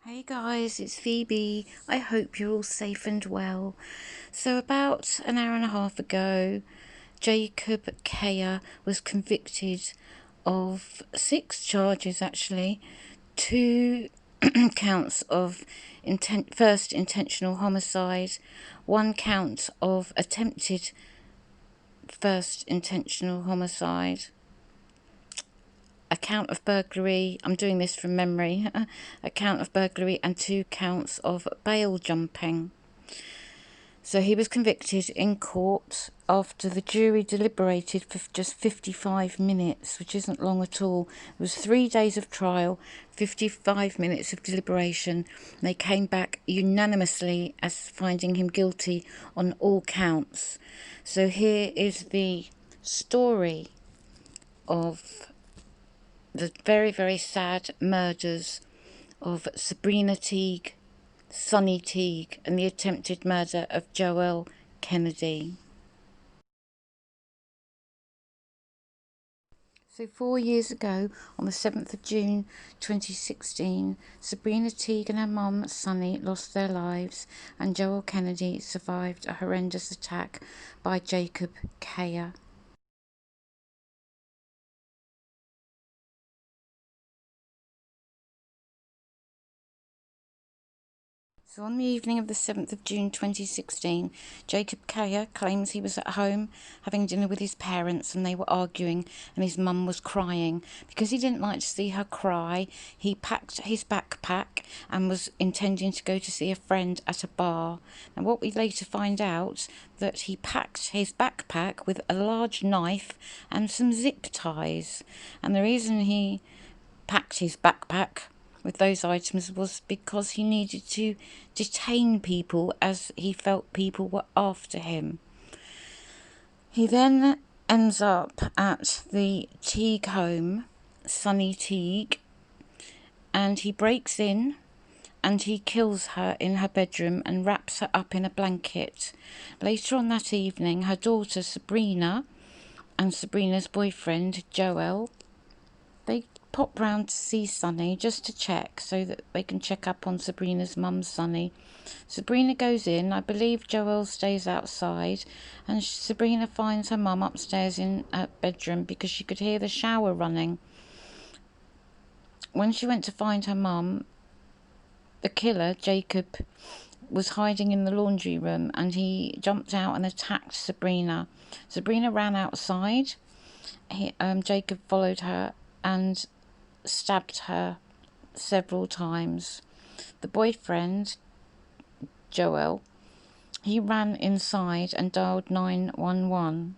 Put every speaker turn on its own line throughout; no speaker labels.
Hey guys, it's Phoebe. I hope you're all safe and well. So about an hour and a half ago, Jacob Cayer was convicted of 6 charges actually. 2 counts of first intentional homicide, 1 count of attempted first intentional homicide, a count of burglary, I'm doing this from memory, a count of burglary and 2 counts of bail jumping. So he was convicted in court after the jury deliberated for just 55 minutes, which isn't long at all. It was 3 days of trial, 55 minutes of deliberation. They came back unanimously as finding him guilty on all counts. So here is the story of the very, very sad murders of Sabrina Teague, Sonny Teague, and the attempted murder of Joel Kennedy. So 4 years ago, on the 7th of June 2016, Sabrina Teague and her mum, Sonny, lost their lives, and Joel Kennedy survived a horrendous attack by Jacob Cayer. So on the evening of the 7th of June 2016, Jacob Cayer claims he was at home having dinner with his parents and they were arguing and his mum was crying. Because he didn't like to see her cry, he packed his backpack and was intending to go to see a friend at a bar. And what we later find out, that he packed his backpack with a large knife and some zip ties. And the reason he packed his backpack with those items was because he needed to detain people as he felt people were after him. He then ends up at the Teague home, Sonny Teague, and he breaks in and he kills her in her bedroom and wraps her up in a blanket. Later on that evening, her daughter Sabrina and Sabrina's boyfriend Joel, they pop round to see Sonny just to check, so that they can check up on Sabrina's mum, Sonny. Sabrina goes in. I believe Joel stays outside, and Sabrina finds her mum upstairs in her bedroom because she could hear the shower running. When she went to find her mum, the killer, Jacob, was hiding in the laundry room, and he jumped out and attacked Sabrina. Sabrina ran outside. Jacob followed her and stabbed her several times. The boyfriend, Joel, he ran inside and dialed 911.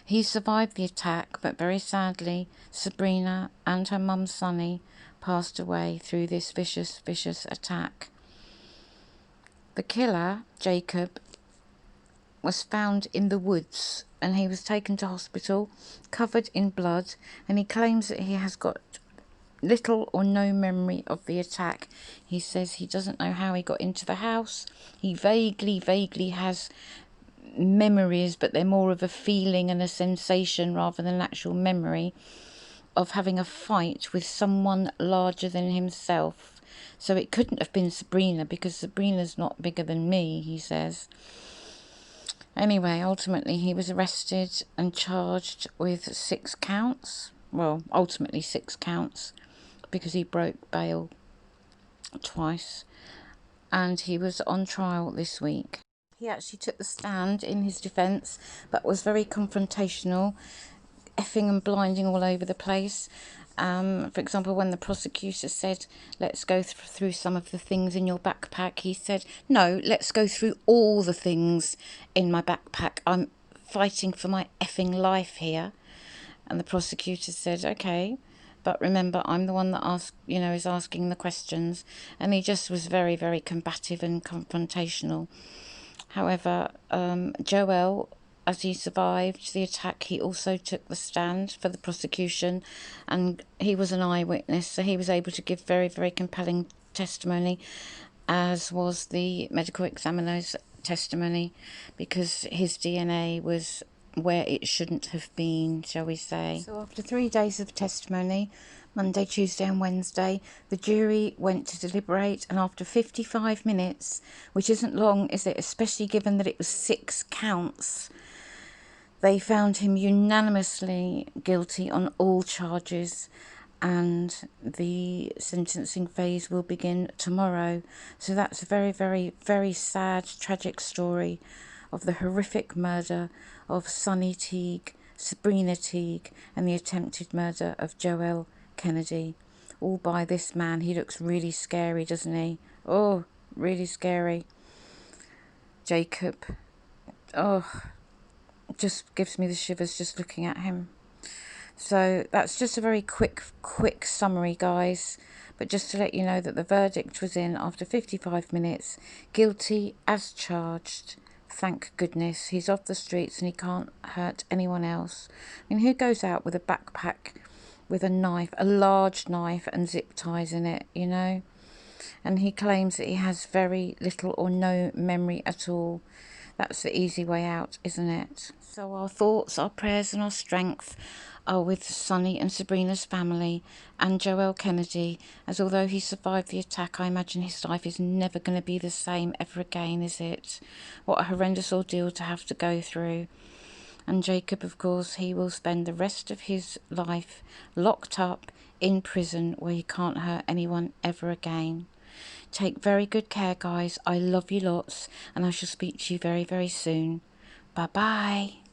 He survived the attack, but very sadly, Sabrina and her mum, Sonny, passed away through this vicious attack. The killer, Jacob, was found in the woods and he was taken to hospital covered in blood, and he claims that he has got little or no memory of the attack. He says he doesn't know how he got into the house. He vaguely has memories, but they're more of a feeling and a sensation rather than an actual memory of having a fight with someone larger than himself. So it couldn't have been Sabrina, because Sabrina's not bigger than me, he says. Anyway, ultimately he was arrested and charged with 6 counts. Well, ultimately 6 counts, because he broke bail twice, and he was on trial this week. He actually took the stand in his defence, but was very confrontational, effing and blinding all over the place. For example, when the prosecutor said, let's go through some of the things in your backpack, he said, no, let's go through all the things in my backpack. I'm fighting for my effing life here. And the prosecutor said, okay, but remember, I'm the one that is asking the questions. And he just was very combative and confrontational. However, Joel, as he survived the attack, he also took the stand for the prosecution, and he was an eyewitness, so he was able to give very compelling testimony, as was the medical examiner's testimony, because his DNA was where it shouldn't have been, shall we say. So after 3 days of testimony, Monday, Tuesday and Wednesday. The jury went to deliberate, and after 55 minutes, which isn't long, is it, especially given that it was 6 counts, they found him unanimously guilty on all charges, and the sentencing phase will begin tomorrow. So that's a very, very, very sad, tragic story of the horrific murder of Sonny Teague, Sabrina Teague, and the attempted murder of Joel Kennedy, all by this man. He looks really scary, doesn't he? Oh, really scary. Jacob. Oh, just gives me the shivers just looking at him. So that's just a very quick summary, guys. But just to let you know that the verdict was in after 55 minutes. Guilty as charged. Thank goodness. He's off the streets and he can't hurt anyone else. I mean, who goes out with a backpack with a knife, a large knife and zip ties in it, you know? And he claims that he has very little or no memory at all. That's the easy way out, isn't it? So our thoughts, our prayers and our strength are with Sonny and Sabrina's family and Joel Kennedy, as although he survived the attack, I imagine his life is never going to be the same ever again, is it? What a horrendous ordeal to have to go through. And Jacob, of course, he will spend the rest of his life locked up in prison where he can't hurt anyone ever again. Take very good care, guys. I love you lots, and I shall speak to you very, very soon. Bye-bye.